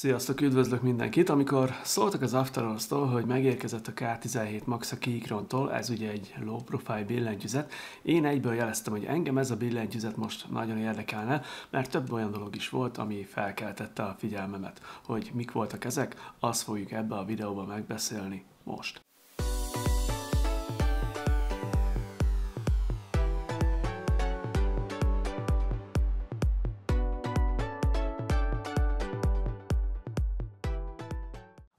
Sziasztok, üdvözlök mindenkit! Amikor szóltak az Afterhours-tól, hogy megérkezett a K17 Max a Keychron-tól, ez ugye egy low profile billentyűzet, én egyből jeleztem, hogy engem ez a billentyűzet most nagyon érdekelne, mert több olyan dolog is volt, ami felkeltette a figyelmemet. Hogy mik voltak ezek, azt fogjuk ebbe a videóba megbeszélni most.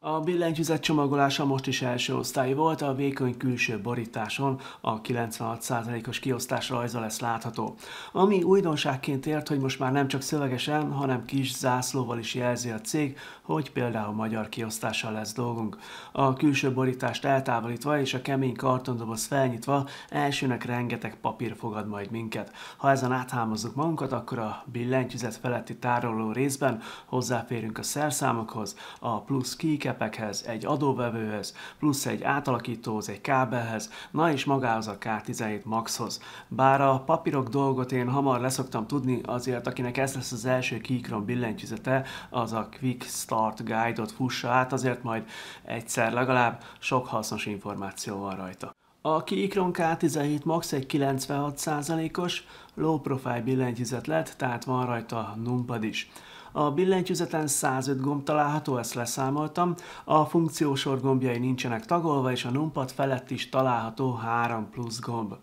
A billentyűzet csomagolása most is első osztály volt, a vékony külső borításon a 96%-os kiosztás rajza lesz látható. Ami újdonságként ért, hogy most már nem csak szövegesen, hanem kis zászlóval is jelzi a cég, hogy például magyar kiosztással lesz dolgunk. A külső borítást eltávolítva és a kemény kartondoboz felnyitva elsőnek rengeteg papír fogad majd minket. Ha ezen áthámozzuk magunkat, akkor a billentyűzet feletti tároló részben hozzáférünk a szerszámokhoz, a plusz keycapekhez, egy adóvevőhöz, plusz egy átalakítóhoz, egy kábelhez, na és magához a K17 Maxhoz. Bár a papírok dolgot én hamar leszoktam tudni, azért akinek ez lesz az első Keychron billentyűzete, az a Quick Start Guide-ot fussa át, azért majd egyszer legalább sok hasznos információ van rajta. A Keychron K17 Max egy 96%-os low profile billentyűzet lett, tehát van rajta numpad is. A billentyűzeten 105 gomb található, ezt leszámoltam, a funkciósor gombjai nincsenek tagolva, és a numpad felett is található 3 plusz gomb.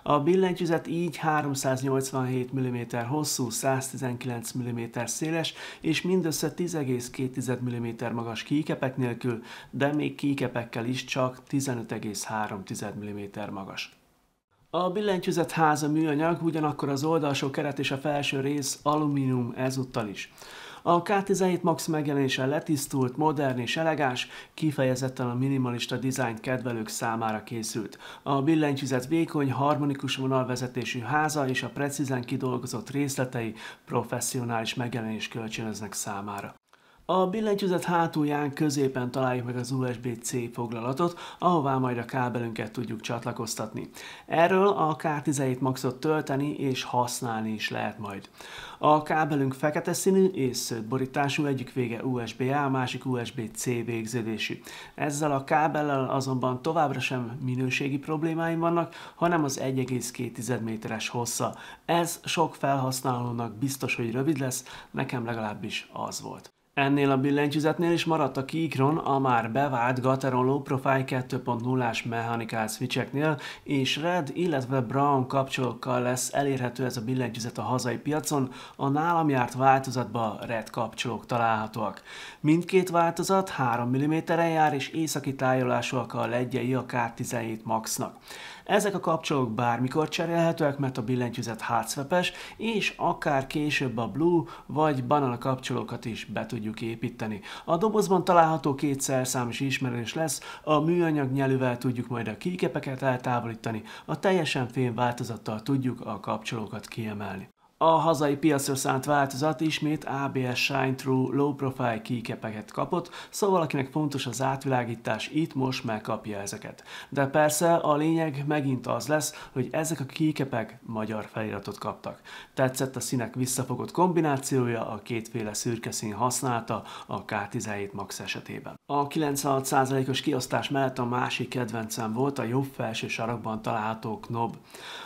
A billentyűzet így 387 mm hosszú, 119 mm széles, és mindössze 10,2 mm magas keycapek nélkül, de még keycapekkel is csak 15,3 mm magas. A billentyűzet háza műanyag, ugyanakkor az oldalsó keret és a felső rész alumínium ezúttal is. A K17 Max megjelenése letisztult, modern és elegáns, kifejezetten a minimalista dizájnt kedvelők számára készült. A billentyűzet vékony, harmonikus vonalvezetésű háza és a precízen kidolgozott részletei professzionális megjelenést kölcsönöznek számára. A billentyűzet hátulján középen találjuk meg az USB-C foglalatot, ahová majd a kábelünket tudjuk csatlakoztatni. Erről a K17 Maxot tölteni és használni is lehet majd. A kábelünk fekete színű és szőtt borítású, egyik vége USB-A, a másik USB-C végződésű. Ezzel a kábellel azonban továbbra sem minőségi problémáim vannak, hanem az 1,2 méteres hossza. Ez sok felhasználónak biztos, hogy rövid lesz, nekem legalábbis az volt. Ennél a billentyűzetnél is maradt a Keychron a már bevált Gateron Low Profile 2.0-ás mechanical switcheknél, és red, illetve brown kapcsolókkal lesz elérhető ez a billentyűzet a hazai piacon, a nálam járt változatban red kapcsolók találhatóak. Mindkét változat 3 mm-en jár, és északi tájolásúak a ledjei a K17 Maxnak. Ezek a kapcsolók bármikor cserélhetőek, mert a billentyűzet hardszwap-es, és akár később a Blue vagy Banana kapcsolókat is be tudjuk építeni. A dobozban található két szerszám is ismerős lesz, a műanyag nyelővel tudjuk majd a keycapeket eltávolítani, a teljesen fém változattal tudjuk a kapcsolókat kiemelni. A hazai piacra szánt változat ismét ABS Shine True Low Profile keycapeket kapott, szóval akinek fontos az átvilágítás, itt most megkapja ezeket. De persze a lényeg megint az lesz, hogy ezek a keycapek magyar feliratot kaptak. Tetszett a színek visszafogott kombinációja, a kétféle szürke szín használata a K17 Max esetében. A 96%-os kiosztás mellett a másik kedvencem volt a jobb felső sarokban található knob.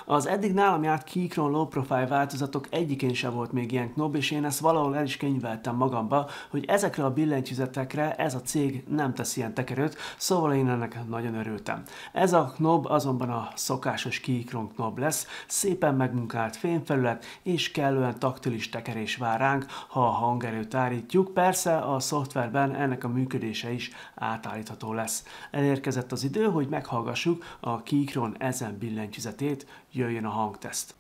Az eddig nálam járt Keychron Low Profile változatok egyikén sem volt még ilyen knob, és én ezt valahol el is könyveltem magamba, hogy ezekre a billentyűzetekre ez a cég nem tesz ilyen tekerőt, szóval én ennek nagyon örültem. Ez a knob azonban a szokásos Keychron knob lesz, szépen megmunkált fémfelület és kellően taktilis tekerés vár ránk, ha a hangerőt állítjuk. Persze a szoftverben ennek a működése is átállítható lesz. Elérkezett az idő, hogy meghallgassuk a Keychron ezen billentyűzetét, jöjjön a hangteszt.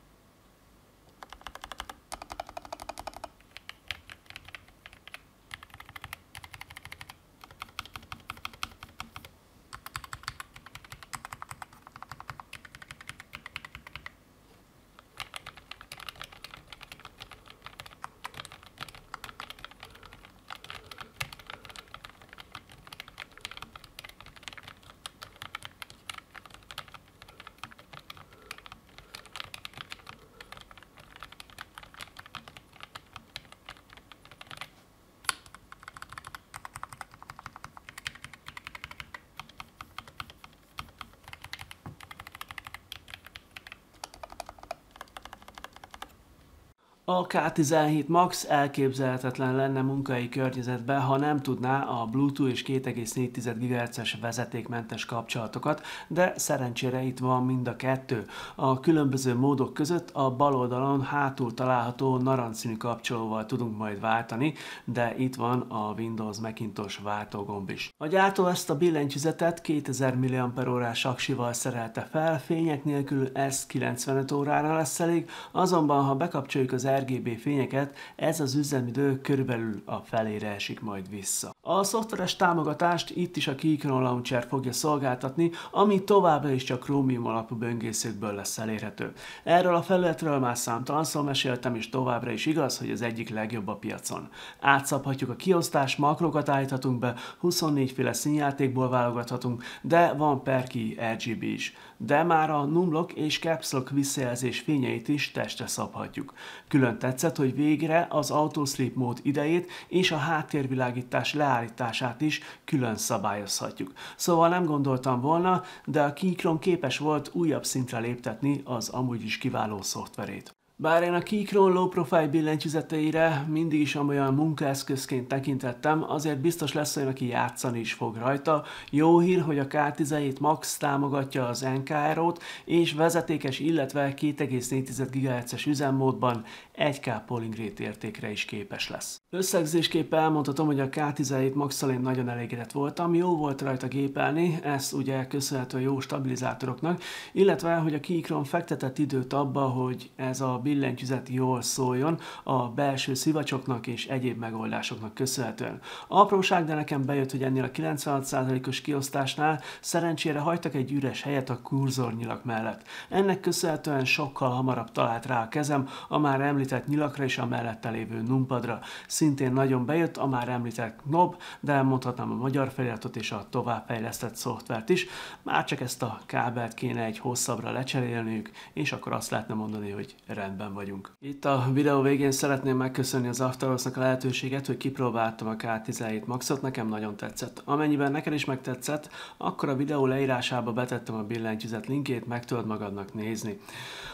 A K17 Max elképzelhetetlen lenne munkai környezetben, ha nem tudná a Bluetooth és 2,4 GHz-es vezetékmentes kapcsolatokat, de szerencsére itt van mind a kettő. A különböző módok között a bal oldalon hátul található narancsszínű kapcsolóval tudunk majd váltani, de itt van a Windows Macintosh váltógomb is. A gyártó ezt a billentyűzetet 2000 mAh aksival szerelte fel, fények nélkül ez 95 órára lesz elég, azonban ha bekapcsoljuk az RGB fényeket, ez az üzemidő körülbelül a felére esik majd vissza. A szoftveres támogatást itt is a Keychron Launcher fogja szolgáltatni, ami továbbra is csak Chromium alapú böngészőkből lesz elérhető. Erről a felületről már számtalanszor meséltem, és továbbra is igaz, hogy az egyik legjobb a piacon. Átszabhatjuk a kiosztást, makrokat állíthatunk be, 24 féle színjátékból válogathatunk, de van per key RGB is. De már a Numlock és Caps Lock visszajelzés fényeit is testre szabhatjuk. Külön tetszett, hogy végre az Auto Sleep mód idejét és a háttérvilágítás leállítását is külön szabályozhatjuk. Szóval nem gondoltam volna, de a Keychron képes volt újabb szintre léptetni az amúgy is kiváló szoftverét. Bár én a Keychron low profile billentyűzeteire mindig is olyan munkaeszközként tekintettem, azért biztos lesz olyan, aki játszani is fog rajta. Jó hír, hogy a K17 Max támogatja az NKRO-t, és vezetékes, illetve 2,4 GHz-es üzemmódban 1K polling rate értékre is képes lesz. Összegzésképpen elmondhatom, hogy a K17 Max-szal én nagyon elégedett voltam, jó volt rajta gépelni, ez ugye köszönhető a jó stabilizátoroknak, illetve, hogy a Keychron fektetett időt abba, hogy ez a billentyűzet jól szóljon a belső szivacsoknak és egyéb megoldásoknak köszönhetően. Apróság, de nekem bejött, hogy ennél a 96%-os kiosztásnál szerencsére hagytak egy üres helyet a kurzornyilak mellett. Ennek köszönhetően sokkal hamarabb talált rá a kezem a már említett nyilakra és a mellette lévő numpadra. Szintén nagyon bejött a már említett knob, de mondhatnám a magyar feliratot és a továbbfejlesztett szoftvert is. Már csak ezt a kábelt kéne egy hosszabbra lecserélniük, és akkor azt lehetne mondani, hogy rendben vagyunk. Itt a videó végén szeretném megköszönni az Afterosnak a lehetőséget, hogy kipróbáltam a K17 Maxot, nekem nagyon tetszett. Amennyiben neked is megtetszett, akkor a videó leírásába betettem a billentyűzet linkjét, meg tudod magadnak nézni.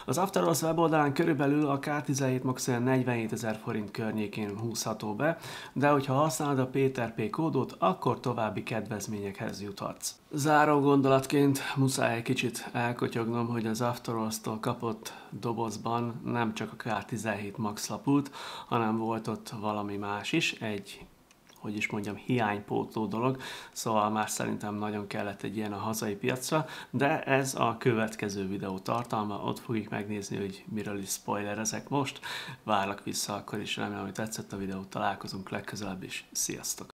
Az Afteros weboldalán körülbelül a K17 Max olyan 47 000 forint környékén húzható be, de hogyha használod a Péter P kódot, akkor további kedvezményekhez juthatsz. Záró gondolatként muszáj egy kicsit elkotyognom, hogy az Afteros-tól kapott dobozban nem csak a K17 Max lapult, hanem volt ott valami más is, egy hiánypótló dolog, szóval már szerintem nagyon kellett egy ilyen a hazai piacra, de ez a következő videó tartalma, ott fogjuk megnézni, hogy miről is spoilerezek most. Várlak vissza akkor is, remélem, hogy tetszett a videó, találkozunk legközelebb is, sziasztok!